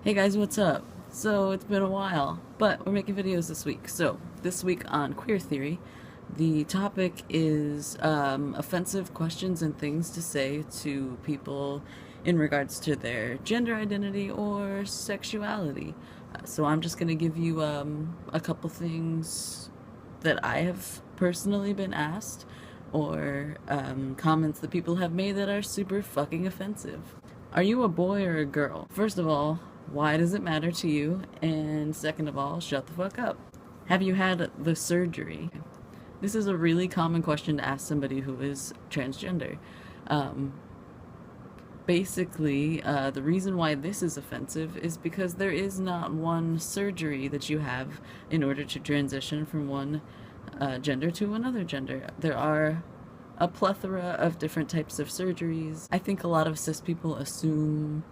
Hey guys, what's up? So it's been a while, but we're making videos this week. So this week on Queer Theory, the topic is offensive questions and things to say to people in regards to their gender identity or sexuality. So I'm just gonna give you a couple things that I have personally been asked, or comments that people have made that are super fucking offensive. Are you a boy or a girl? First of all, why does it matter to you? And second of all, shut the fuck up. Have you had the surgery? This is a really common question to ask somebody who is transgender. Um, the reason why this is offensive is because there is not one surgery that you have in order to transition from one gender to another gender. There are a plethora of different types of surgeries. I think a lot of cis people assume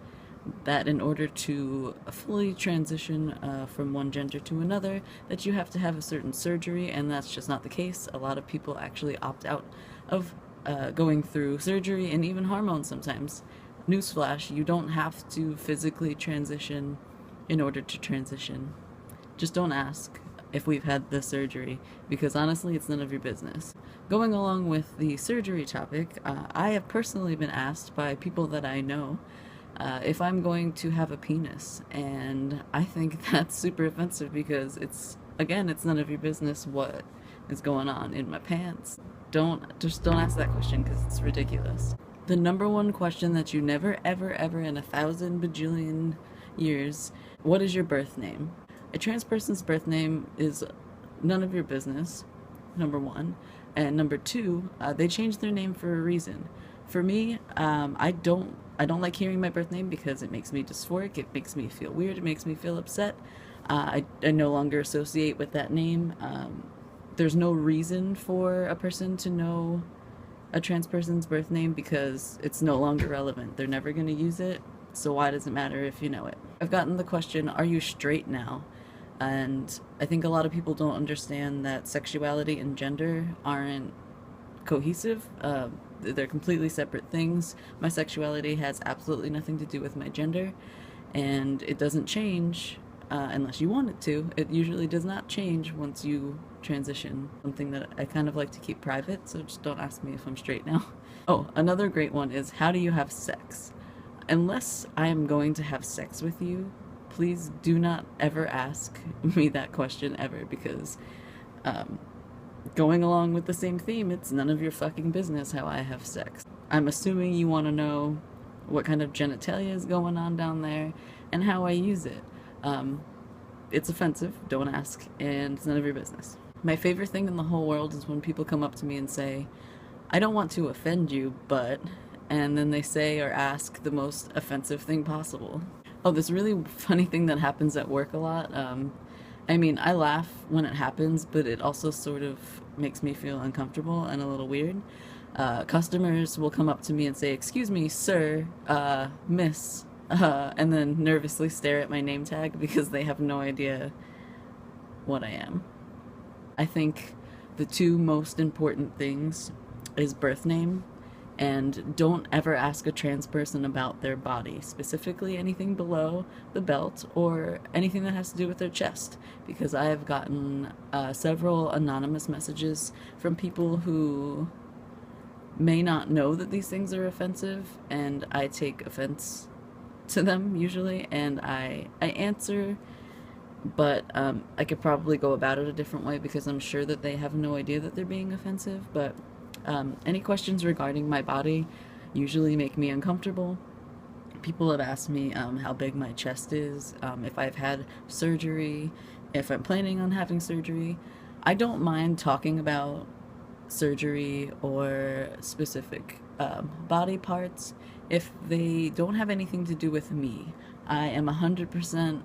that in order to fully transition from one gender to another, that you have to have a certain surgery, and that's just not the case. A lot of people actually opt out of going through surgery and even hormones sometimes. Newsflash, you don't have to physically transition in order to transition. Just don't ask if we've had the surgery, because honestly, it's none of your business. Going along with the surgery topic, I have personally been asked by people that I know if I'm going to have a penis, and I think that's super offensive because it's none of your business what is going on in my pants. Don't ask that question because it's ridiculous. The number one question that you never ever ever in 1,000 bajillion years: what is your birth name? A trans person's birth name is none of your business, number one. And number two, they changed their name for a reason. For me, I don't like hearing my birth name because it makes me dysphoric, it makes me feel weird, it makes me feel upset. I no longer associate with that name. There's no reason for a person to know a trans person's birth name because it's no longer relevant. They're never going to use it, so why does it matter if you know it? I've gotten the question, are you straight now? And I think a lot of people don't understand that sexuality and gender aren't cohesive. They're completely separate things. My sexuality has absolutely nothing to do with my gender, and it doesn't change unless you want it to. It usually does not change once you transition. Something that I kind of like to keep private, so just don't ask me if I'm straight now. Oh, another great one is, how do you have sex? Unless I am going to have sex with you, please do not ever ask me that question ever, because um, going along with the same theme, it's none of your fucking business how I have sex. I'm assuming you want to know what kind of genitalia is going on down there and how I use it. Um, it's offensive, don't ask, and it's none of your business. My favorite thing in the whole world is when people come up to me and say, I don't want to offend you, but, and then they say or ask the most offensive thing possible. Oh, this really funny thing that happens at work a lot. I mean, I laugh when it happens, but it also sort of makes me feel uncomfortable and a little weird. Customers will come up to me and say, "Excuse me, sir, miss," and then nervously stare at my name tag because they have no idea what I am. I think the two most important things is birth name, and don't ever ask a trans person about their body, specifically anything below the belt or anything that has to do with their chest, because I have gotten several anonymous messages from people who may not know that these things are offensive, and I take offense to them usually, and I answer, but I could probably go about it a different way because I'm sure that they have no idea that they're being offensive. But any questions regarding my body usually make me uncomfortable. People have asked me how big my chest is, if I've had surgery, if I'm planning on having surgery. I don't mind talking about surgery or specific body parts if they don't have anything to do with me. I am 100%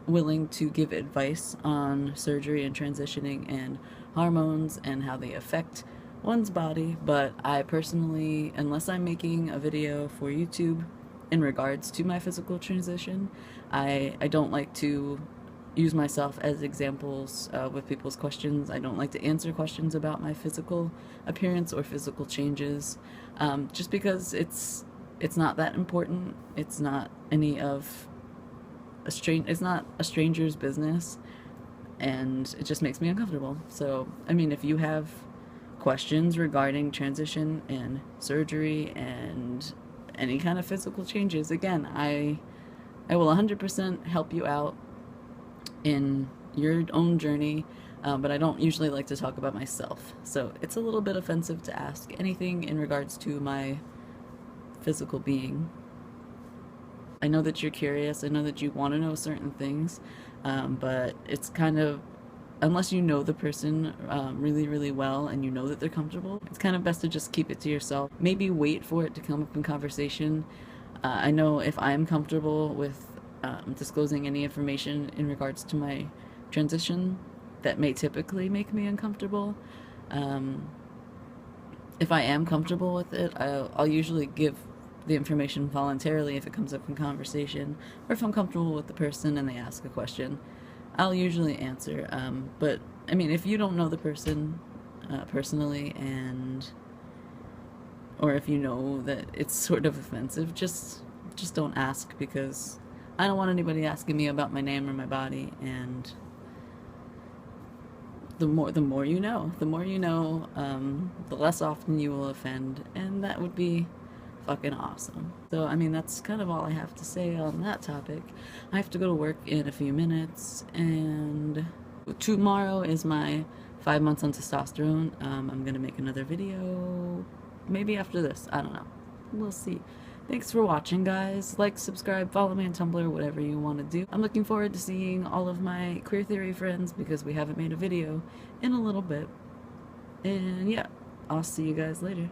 willing to give advice on surgery and transitioning and hormones and how they affect one's body, but I personally, unless I'm making a video for YouTube in regards to my physical transition, I don't like to use myself as examples with people's questions. I don't like to answer questions about my physical appearance or physical changes, just because it's not that important. It's not any of it's not a stranger's business, and it just makes me uncomfortable. So, I mean, if you have questions regarding transition and surgery and any kind of physical changes, again, I will 100% help you out in your own journey, but I don't usually like to talk about myself. So it's a little bit offensive to ask anything in regards to my physical being. I know that you're curious, I know that you want to know certain things, but it's kind of, unless you know the person really, really well and you know that they're comfortable, it's kind of best to just keep it to yourself. Maybe wait for it to come up in conversation. I know if I'm comfortable with disclosing any information in regards to my transition that may typically make me uncomfortable. If I am comfortable with it, I'll usually give the information voluntarily if it comes up in conversation, or if I'm comfortable with the person and they ask a question, I'll usually answer. But I mean, if you don't know the person personally, or if you know that it's sort of offensive, just don't ask, because I don't want anybody asking me about my name or my body. And the more you know, the less often you will offend, and that would be fucking awesome. So, I mean, that's kind of all I have to say on that topic. I have to go to work in a few minutes, and tomorrow is my 5 months on testosterone. I'm gonna make another video, maybe after this, I don't know. We'll see. Thanks for watching, guys. Like, subscribe, follow me on Tumblr, whatever you want to do. I'm looking forward to seeing all of my queer theory friends, because we haven't made a video in a little bit. And yeah, I'll see you guys later.